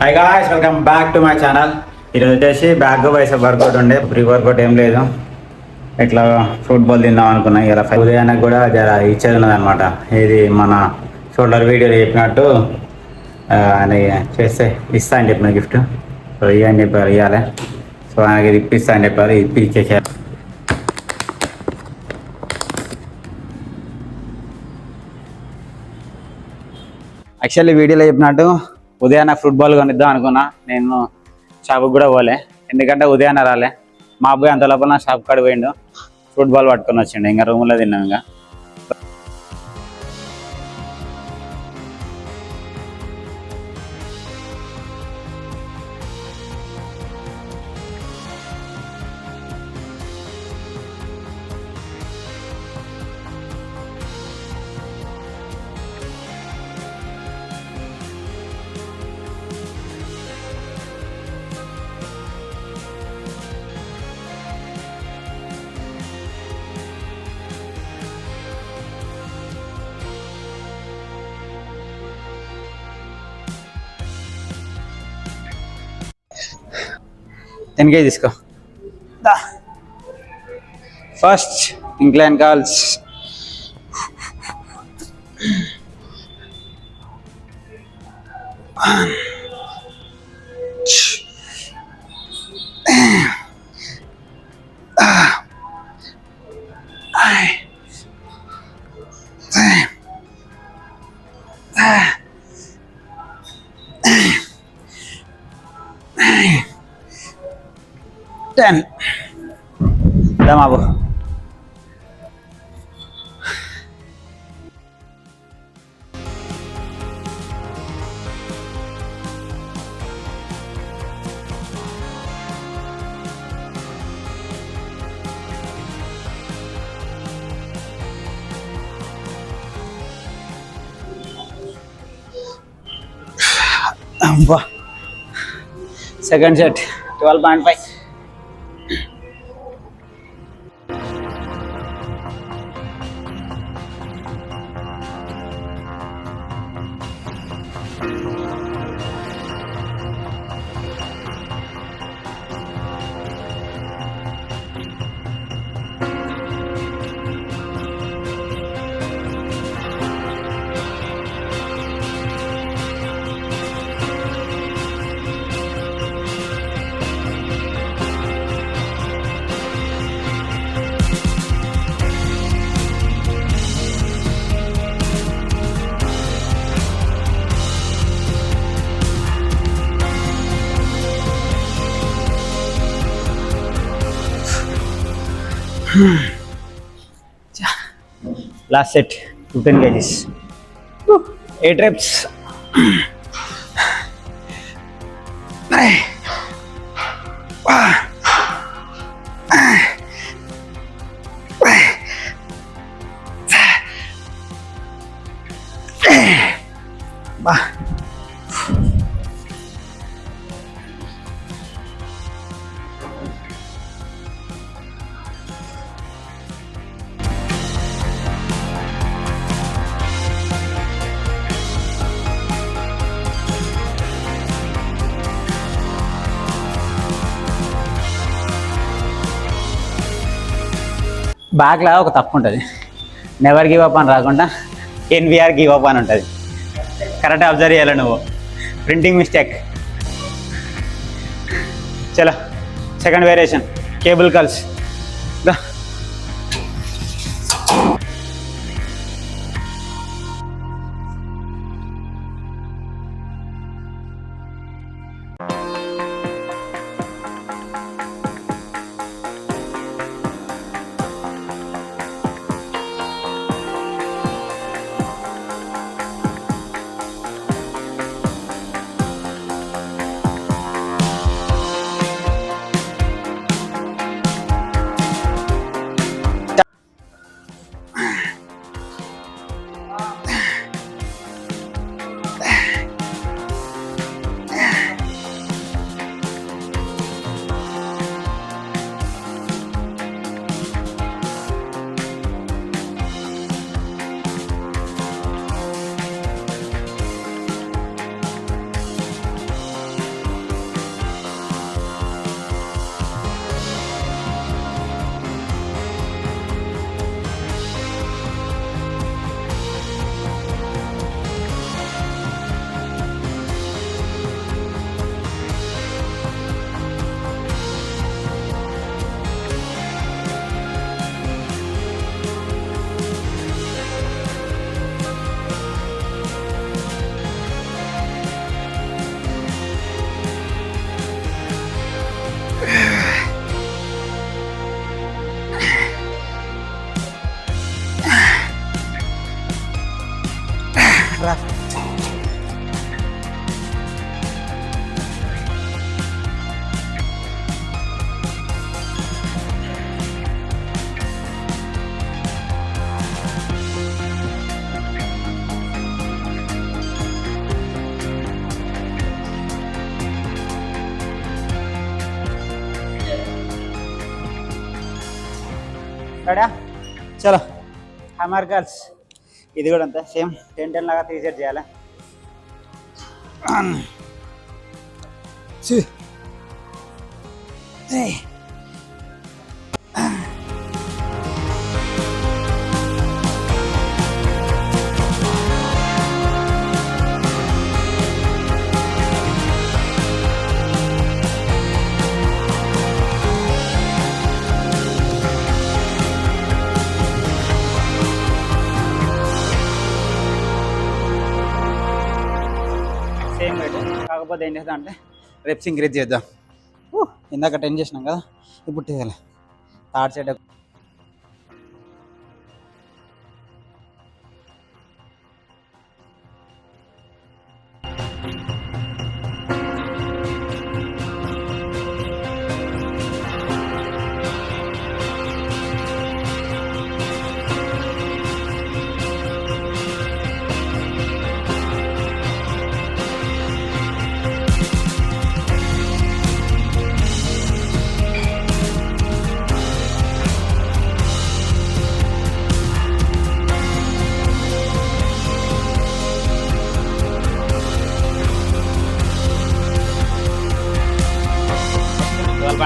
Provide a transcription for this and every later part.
Hi guys, welcome back to my channel. ఈరోజు వచ్చేసి back vice work out ఉండే, pre workout ఏం లేదు. ఇట్లా ఫుట్బాల్ తిందాం అనుకున్నా. ఇలా ఉదయానికి కూడా జర ఇచ్చేది ఉన్నదనమాట. ఇది మన షోల్డర్ వీడియోలో చెప్పినట్టు ఆయన చేస్తే ఇస్తా అని చెప్పిన గిఫ్ట్. సో ఇవని చెప్పారు, ఇవ్వాలి. సో ఆయనకి ఇది ఇప్పిస్తా అని చెప్పారు, ఇప్పి ఇచ్చేసారు. యాక్చువల్లీ వీడియోలో చెప్పినట్టు ఉదయాన్నే ఫుట్బాల్ కొనిద్దాం అనుకున్నా. నేను షాప్కి కూడా పోలే, ఎందుకంటే ఉదయాన్నే రాలే. మా అబ్బాయి అంత లోపల షాప్ కాడికి పోయిండు, ఫుట్బాల్ పట్టుకొని వచ్చిండు. ఇంకా రూమ్లో తిన్నాం. ఇంకా టెన్ కేజీ తీసుకో. First incline curls. బాబు second set 12.5. Last set 15 kgs, 8 reps. బ్యాక్లా ఒక తప్పు ఉంటుంది, నెవర్ గివ్ అప్ అని రాకుండా ఎన్విఆర్ గివ్ అప్ అని ఉంటుంది. కరెక్ట్ అబ్జర్వ్ చేయాలి నువ్వు, ప్రింటింగ్ మిస్టేక్. చలో second variation, cable calls. Ready చలో హమార్ గర్ల్స్ ఇది కూడా అంతే సేమ్ 10-10 లాగా 3 సెట్ చేయాలి సేమ్ వెయిట్ కాకపోతే ఏం చేద్దాం అంటే రెప్స్ ఇంక్రీజ్ చేద్దాం ఇందాక 10 చేసినాం కదా ఇప్పుడు చేయాలి థర్డ్ సైడ్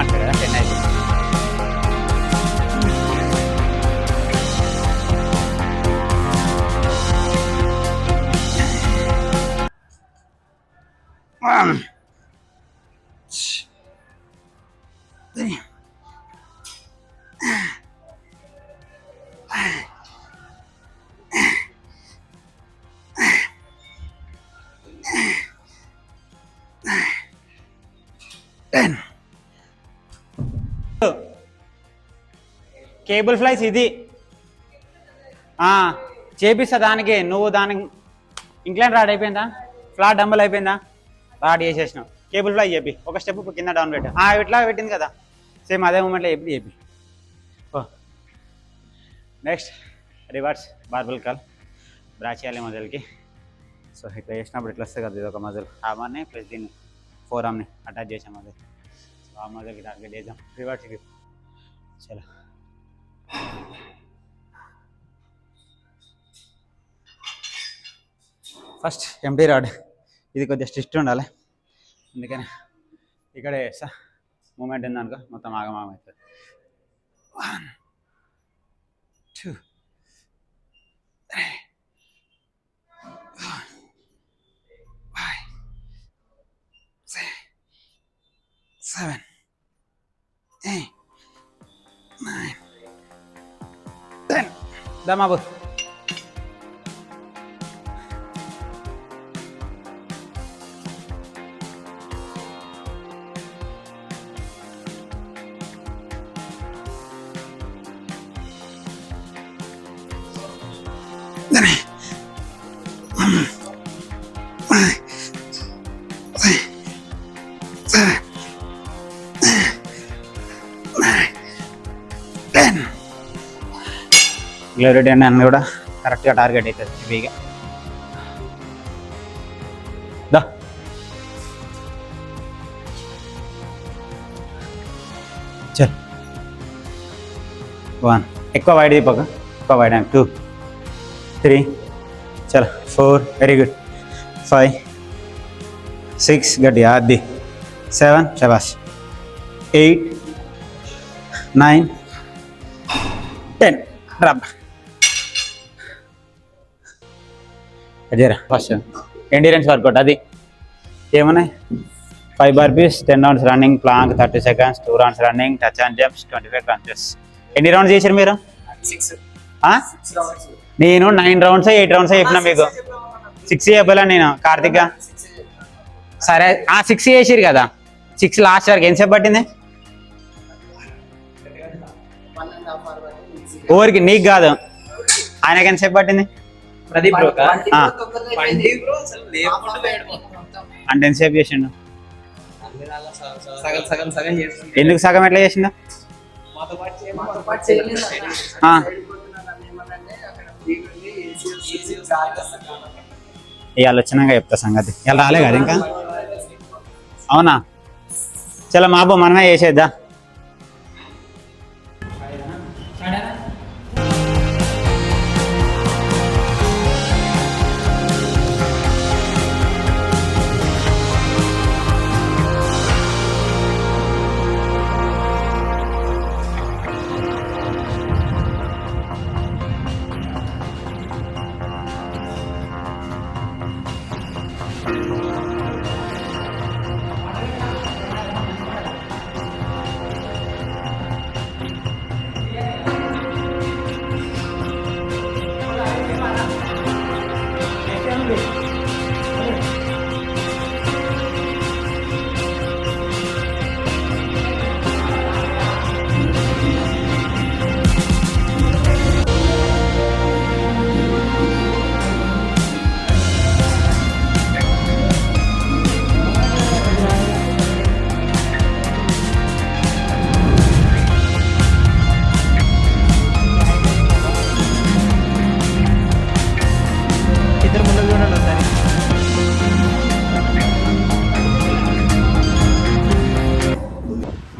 అంటారు కదా 10 అయిపోయింది కేబుల్ ఫ్లైస్ ఇది చేపిస్తా దానికి నువ్వు దానికి ఇంక్లైన్ రాడ్ అయిపోయిందా ఫ్లాట్ డంబల్ అయిపోయిందా రాడ్ చేసేసినావు కేబుల్ ఫ్లై చెప్పి ఒక స్టెప్ కింద డౌన్ పెట్టు ఇట్లా పెట్టింది కదా సేమ్ అదే మూమెంట్లో చెప్పి నెక్స్ట్ రివర్స్ బార్బల్ కాల్ బ్రా చేయాలి మజల్కి సో ఇట్లా చేసినప్పుడు ఇట్లా వస్తుంది కదా ఇది ఒక మజల్ ఆమాన్ని ప్లస్ దీన్ని 4 ఆర్మ్ని అటాచ్ చేసాం అది సో ఆ మజల్కి టార్గెట్ చేద్దాం రివర్స్కి చలో ఫస్ట్ ఎంటీ రాడ్ ఇది కొద్దిగా స్ట్రిక్ట్ ఉండాలి అందుకని ఇక్కడే వేస్తా మూమెంట్ ఉందనుకో మొత్తం ఆగమాగం అవుతుంది 1 2 3 4 5 6 7 8 9 10 దా బాబు క్లారిటీ అని అన్నీ కూడా కరెక్ట్గా టార్గెట్ అవుతుంది హెవీగా దా చల్ 1 ఎక్కువ వైడ్ దీపక ఎక్కువ వైడ్ 2 3 చలో 4 వెరీ గుడ్ 5 6 గట్టిగా అది 7 శబాష్ 8 9 10 డ్రాప్ అదేరా ఫస్ట్ ఎండ్యూరెన్స్ వర్కౌట్ అది ఏమున్నాయి 5 burpees 10 rounds running plank 30 seconds 2 rounds running touch and jumps 25 crunches ఎన్ని రౌండ్స్ చేశారు మీరు 6 నేను 9 rounds 8 rounds చెప్పినా మీకు 6 చెప్పాలా నేను కార్తిక్ సరే 6 చేసిరు కదా 6 లాస్ట్ వరకు ఎంతసేపు పట్టింది ఓరికి నీకు కాదు ఆయనకి ఎంతసేపు పట్టింది ప్రదీప్ అంటే ఎంతసేపు చేసిండు సగం ఎందుకు సగం ఎట్లా చేసిండు ఇవాళ వచ్చినాక చెప్తా సంగతి ఇలా రాలే కదా ఇంకా అవునా చలో మాబో మనమే చేసేద్దా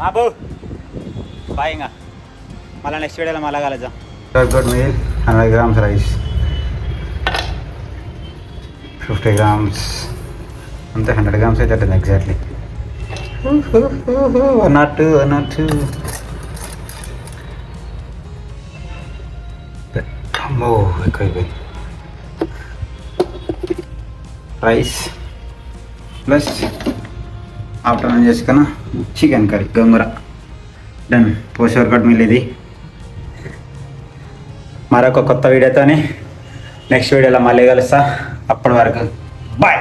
మాబు బాయ్. ఇంకా మళ్ళీ నెక్స్ట్ వీడియోలో మళ్ళా కలుద్దాం. Good meal 100 grams rice, 50 grams అంతే. 100 grams అయితే ఉంటుంది ఎగ్జాక్ట్లీ. 102 అమ్మో ఎక్కువైపోయింది. రైస్ ప్లస్ ఆఫ్టర్నూన్ చేసుకున్న చికెన్ కర్రీ గోంగూర. డన్. పోస్ట్ వర్కౌట్ మీల్ ఇది. మరొక కొత్త వీడియోతోని నెక్స్ట్ వీడియోలో మళ్ళీ కలుస్తా. అప్పటి వరకు బాయ్.